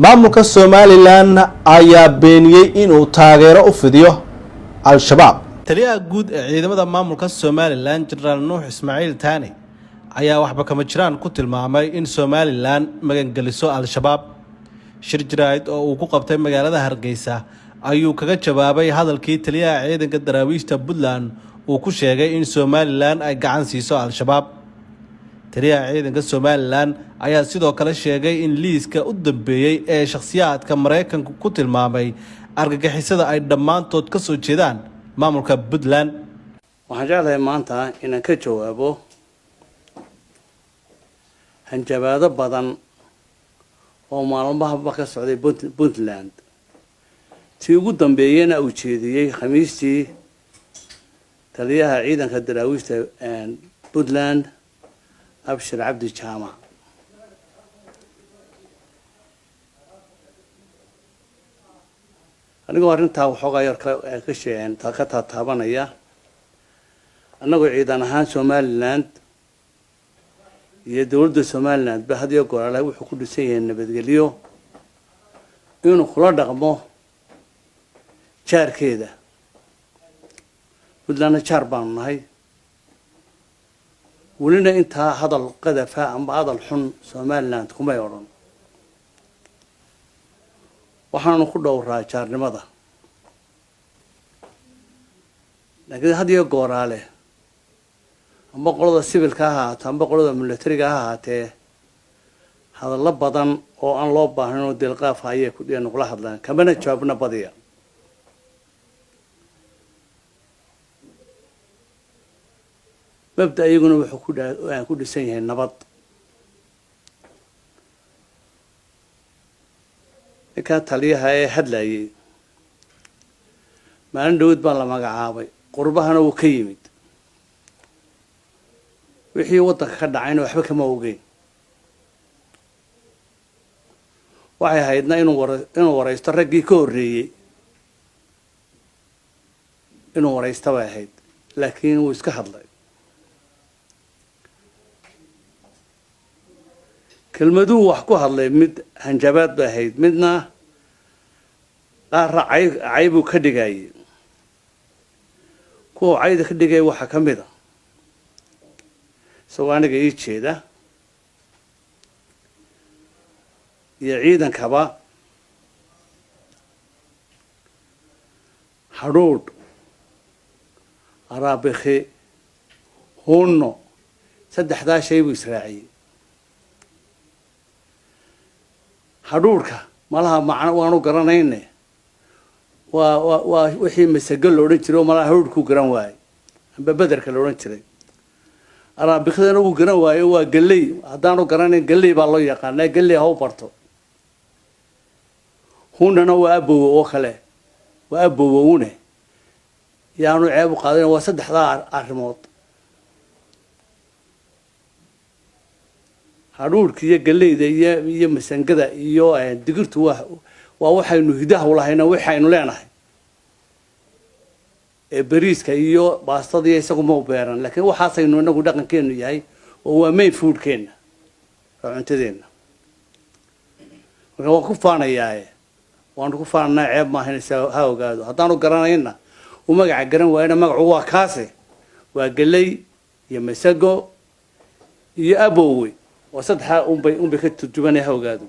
maamulka Somaliland ayaa beeniyay inuu taageero u fidiyo al-shabaab. taliyaha guud ee ciidamada maamulka Somaliland General Nuux Ismaaciil Taani ayaa waxba kama jiraan ku tilmaamay in Somaliland magan geliso al-shabaab. shir jiraayid oo uu ku qabtay magaalada Hargeysa ayuu kaga jawaabay hadalkii taliyaha ciidanka daraawiishta Puntland uu ku sheegay in Somaliland ay gacan siiso al-shabaab. taliyaha ciidanka Somaliland ayaa sidoo kale sheegay in liiska u dambeeyay ee shakhsiyaadka Mareykanku ku tilmaamay argagixisada ay dhammaantood ka soo jeedaan maamulka Puntland. waxaan jeclahay maanta inaan ka jawaabo hanjabaado badan oo maalmaha ka socday Puntland tii ugu dambeeyayna uu jeediyay khamiistii taliyaha ciidanka daraawiishta Puntland أبشر عبد الجامع أنا قارن تاو حقاير كشين تاكتها تابانية أنا قاعد هان سوماليلاند يدولد سوماليلاند بهذا يقول على وحكود سيء النبض قليو إنه خلاص رقمه شار كذا بدلنا شاربان هاي ولنا أنت هذا القذفاء أم هذا الحن سوماليلاند كما يورون وحنا نقول دورها شار لماذا لكن هذا يقول عليه أم بقول هذا السيفل كهات أم بقول هذا الملتري كهات هذا اللبضان أو أن لبضه إنه دلقاف هاي كده نقول هذا كمان شابنا بديا مبدأ يقولون وحكود كل سنة النبض كانت عليها هدلاي ما عنده بالله ما قعابي قربها أنا وكيمد وحي وطك خد عينه وحبك موجين وعي هيدنا إنه ورا يسترقي كوري إنه ورا يستوى هيد لكن ويسكحض لي كلمدو وحكو هالله مد هنجبات بهيد مدنا قار عيبو كدقاي كو عيد كدقاي وحا كمدا سواء نقا يتشيدا يعيدا كبا حرود عرابخي هونو سد 11 شيء إسرائيلي حدورك مالها معنا وانو قرانينه وحي مسجل لو رنجرو مالها حدوركو قران واي بدرك لو رنجري انا بخدنا و قران واي وا قلي هدانو قرانين قلي با لو يقان قلي هو برتو هوننا وابو وخله وابو وونه يانو عيب قادين وا صدخدا ارمود حدورك iyo galeyda iyo masangada iyo digirtu waa waxaynu hidaha u lahayna waxaynu leenahay bariiska iyo baastada isagu ma beeran laakiin waxaasaynu inagu dhaqankeenu yahay oo waa main food keena cuntadeena marka waan ku faanayaa waan ku faanaa ceeb ma ahaynaysa ha ogaado haddaanu garanayna u magaca garan waayna magacu waa kaase waa galey iyo masago iyo aboowe وصدها أم بكت الجبنة هوجادو